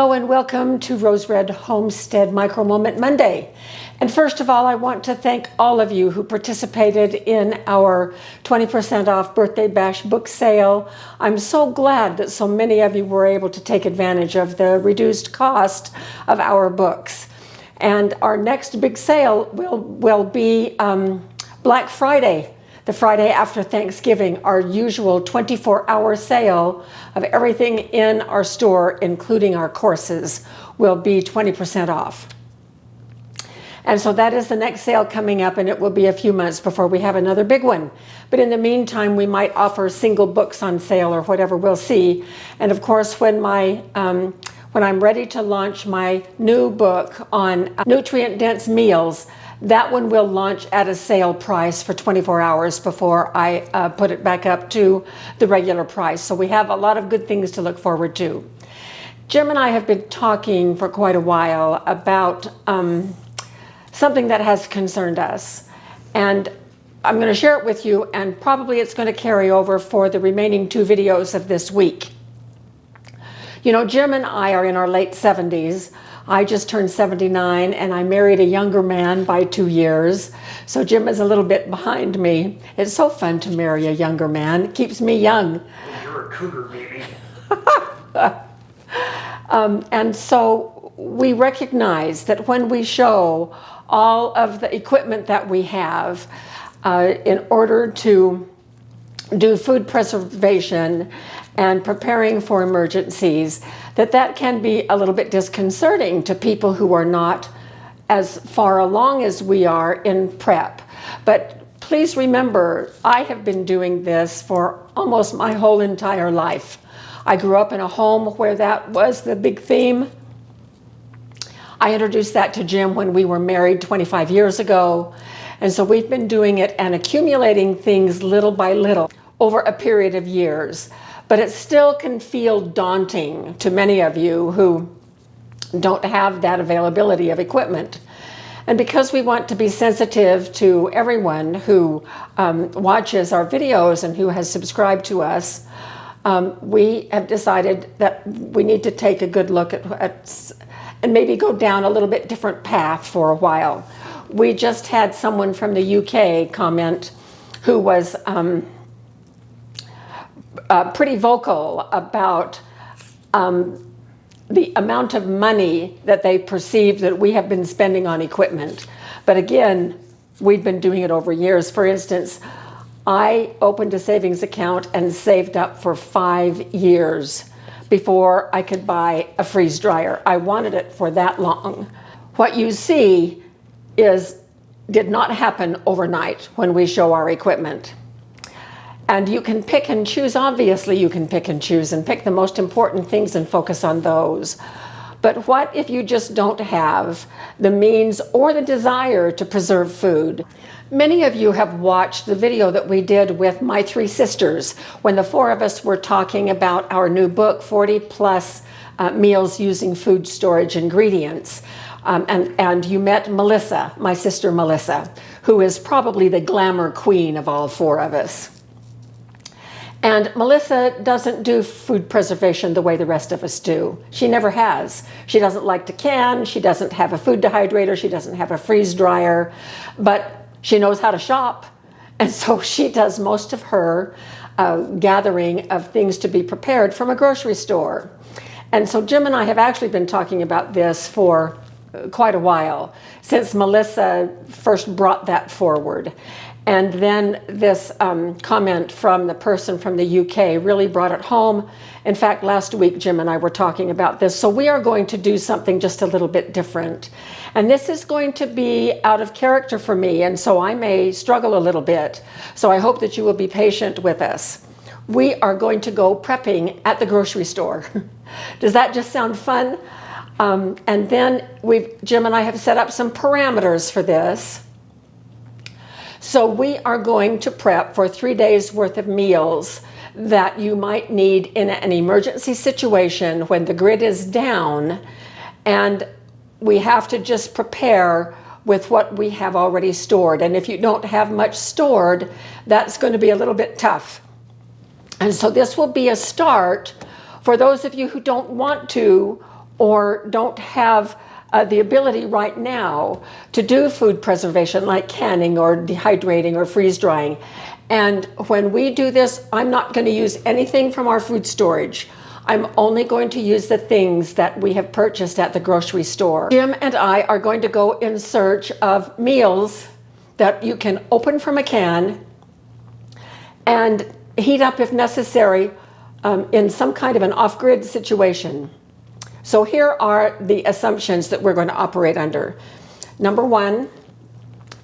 Hello and welcome to Rose Red Homestead Micro Moment Monday. And first of all, I want to thank all of you who participated in our 20% off birthday bash book sale. I'm so glad that so many of you were able to take advantage of the reduced cost of our books. And our next big sale will be Black Friday, the Friday after Thanksgiving. Our usual 24-hour sale of everything in our store, including our courses, will be 20% off. And so that is the next sale coming up, and it will be a few months before we have another big one. But in the meantime, we might offer single books on sale or whatever, we'll see. And of course, when I'm ready to launch my new book on nutrient-dense meals, that one will launch at a sale price for 24 hours before I put it back up to the regular price. So we have a lot of good things to look forward to. Jim and I have been talking for quite a while about something that has concerned us. And I'm going to share it with you, and probably it's going to carry over for the remaining 2 videos of this week. You know, Jim and I are in our late 70s. I just turned 79, and I married a younger man by 2 years. So Jim is a little bit behind me. It's so fun to marry a younger man. It keeps me young. You're a cougar, baby. And so we recognize that when we show all of the equipment that we have in order to do food preservation and preparing for emergencies, that can be a little bit disconcerting to people who are not as far along as we are in prep. But please remember, I have been doing this for almost my whole entire life. I grew up in a home where that was the big theme. I introduced that to Jim when we were married 25 years ago. And so we've been doing it and accumulating things little by little over a period of years. But it still can feel daunting to many of you who don't have that availability of equipment. And because we want to be sensitive to everyone who watches our videos and who has subscribed to us, we have decided that we need to take a good look at and maybe go down a little bit different path for a while. We just had someone from the UK comment who was pretty vocal about the amount of money that they perceive that we have been spending on equipment. But again, we've been doing it over years. For instance, I opened a savings account and saved up for 5 years before I could buy a freeze dryer. I wanted it for that long. What you see did not happen overnight when we show our equipment. And you can pick and choose. Obviously, you can pick and choose and pick the most important things and focus on those. But what if you just don't have the means or the desire to preserve food? Many of you have watched the video that we did with my 3 sisters when the 4 of us were talking about our new book, 40 plus meals using food storage ingredients. And you met Melissa, my sister Melissa, who is probably the glamour queen of all 4 of us. And Melissa doesn't do food preservation the way the rest of us do. She never has. She doesn't like to can. She doesn't have a food dehydrator. She doesn't have a freeze dryer. But she knows how to shop. And so she does most of her gathering of things to be prepared from a grocery store. And so Jim and I have actually been talking about this for quite a while, since Melissa first brought that forward. And then this comment from the person from the UK really brought it home. In fact, last week, Jim and I were talking about this. So we are going to do something just a little bit different. And this is going to be out of character for me, and so I may struggle a little bit. So I hope that you will be patient with us. We are going to go prepping at the grocery store. Does that just sound fun? And then Jim and I have set up some parameters for this. So we are going to prep for 3 days worth of meals that you might need in an emergency situation when the grid is down and we have to just prepare with what we have already stored. And if you don't have much stored, that's going to be a little bit tough. And so this will be a start for those of you who don't want to or don't have the ability right now to do food preservation like canning or dehydrating or freeze drying. And when we do this, I'm not going to use anything from our food storage. I'm only going to use the things that we have purchased at the grocery store. Jim and I are going to go in search of meals that you can open from a can and heat up if necessary in some kind of an off-grid situation. So here are the assumptions that we're going to operate under. Number one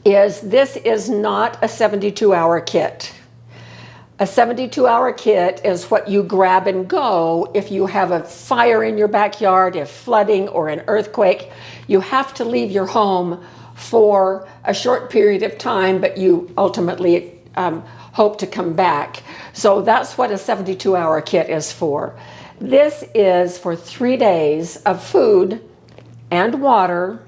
is this is not a 72-hour kit. A 72-hour kit is what you grab and go if you have a fire in your backyard, if flooding or an earthquake. You have to leave your home for a short period of time, but you ultimately hope to come back. So that's what a 72-hour kit is for. This is for 3 days of food and water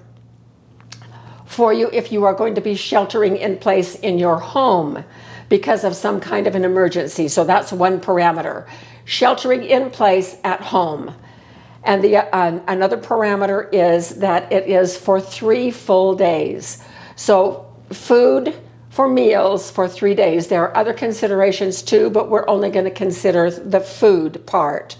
for you if you are going to be sheltering in place in your home because of some kind of an emergency. So that's one parameter, sheltering in place at home. And another parameter is that it is for 3 full days. So food for meals for 3 days. There are other considerations too, but we're only going to consider the food part.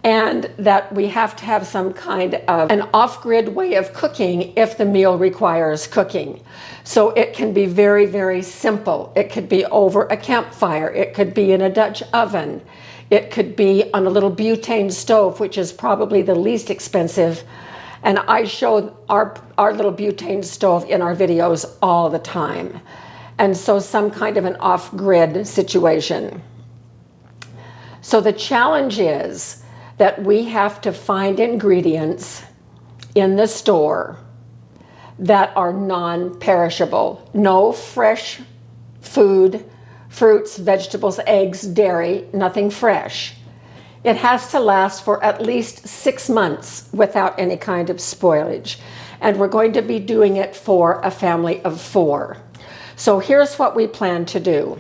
And that we have to have some kind of an off-grid way of cooking if the meal requires cooking. So it can be very, very simple. It could be over a campfire. It could be in a Dutch oven. It could be on a little butane stove, which is probably the least expensive. And I show our little butane stove in our videos all the time. And so some kind of an off-grid situation. So the challenge is that we have to find ingredients in the store that are non-perishable. No fresh food, fruits, vegetables, eggs, dairy, nothing fresh. It has to last for at least 6 months without any kind of spoilage. And we're going to be doing it for a family of 4. So here's what we plan to do.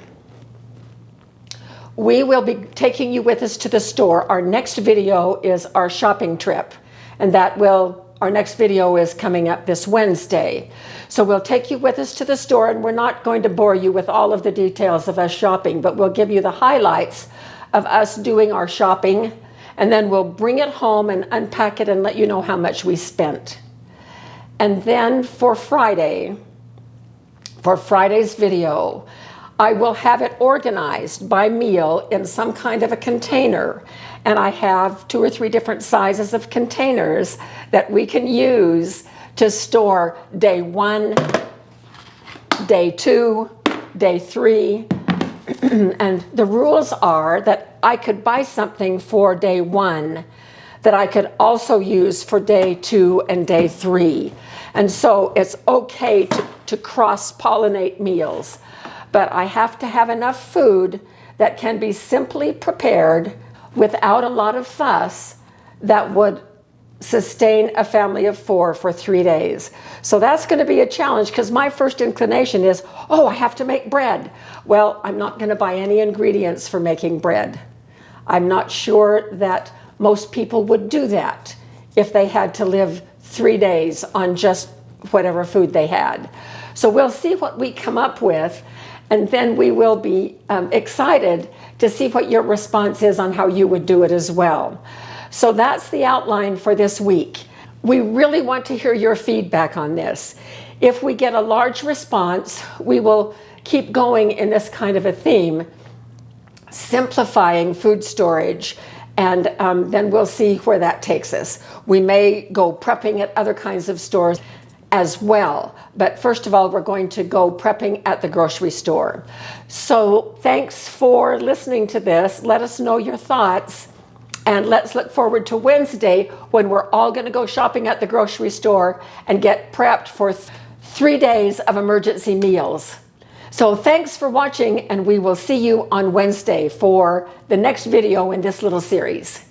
We will be taking you with us to the store. Our next video is our shopping trip, and our next video is coming up this Wednesday. So we'll take you with us to the store, and we're not going to bore you with all of the details of us shopping, but we'll give you the highlights of us doing our shopping, and then we'll bring it home and unpack it and let you know how much we spent. And then for Friday's video, I will have it organized by meal in some kind of a container. And I have 2 or 3 different sizes of containers that we can use to store day 1, day 2, day 3. And the rules are that I could buy something for day 1 that I could also use for day 2 and day 3. And so it's okay to cross-pollinate meals. But I have to have enough food that can be simply prepared without a lot of fuss that would sustain a family of 4 for 3 days. So that's going to be a challenge because my first inclination is, oh, I have to make bread. Well, I'm not going to buy any ingredients for making bread. I'm not sure that most people would do that if they had to live 3 days on just whatever food they had. So we'll see what we come up with. And then we will be excited to see what your response is on how you would do it as well. So that's the outline for this week. We really want to hear your feedback on this. If we get a large response, we will keep going in this kind of a theme, simplifying food storage, and then we'll see where that takes us. We may go prepping at other kinds of stores as well. But first of all, we're going to go prepping at the grocery store. So thanks for listening to this. Let us know your thoughts. And let's look forward to Wednesday when we're all going to go shopping at the grocery store and get prepped for 3 days of emergency meals. So thanks for watching, and we will see you on Wednesday for the next video in this little series.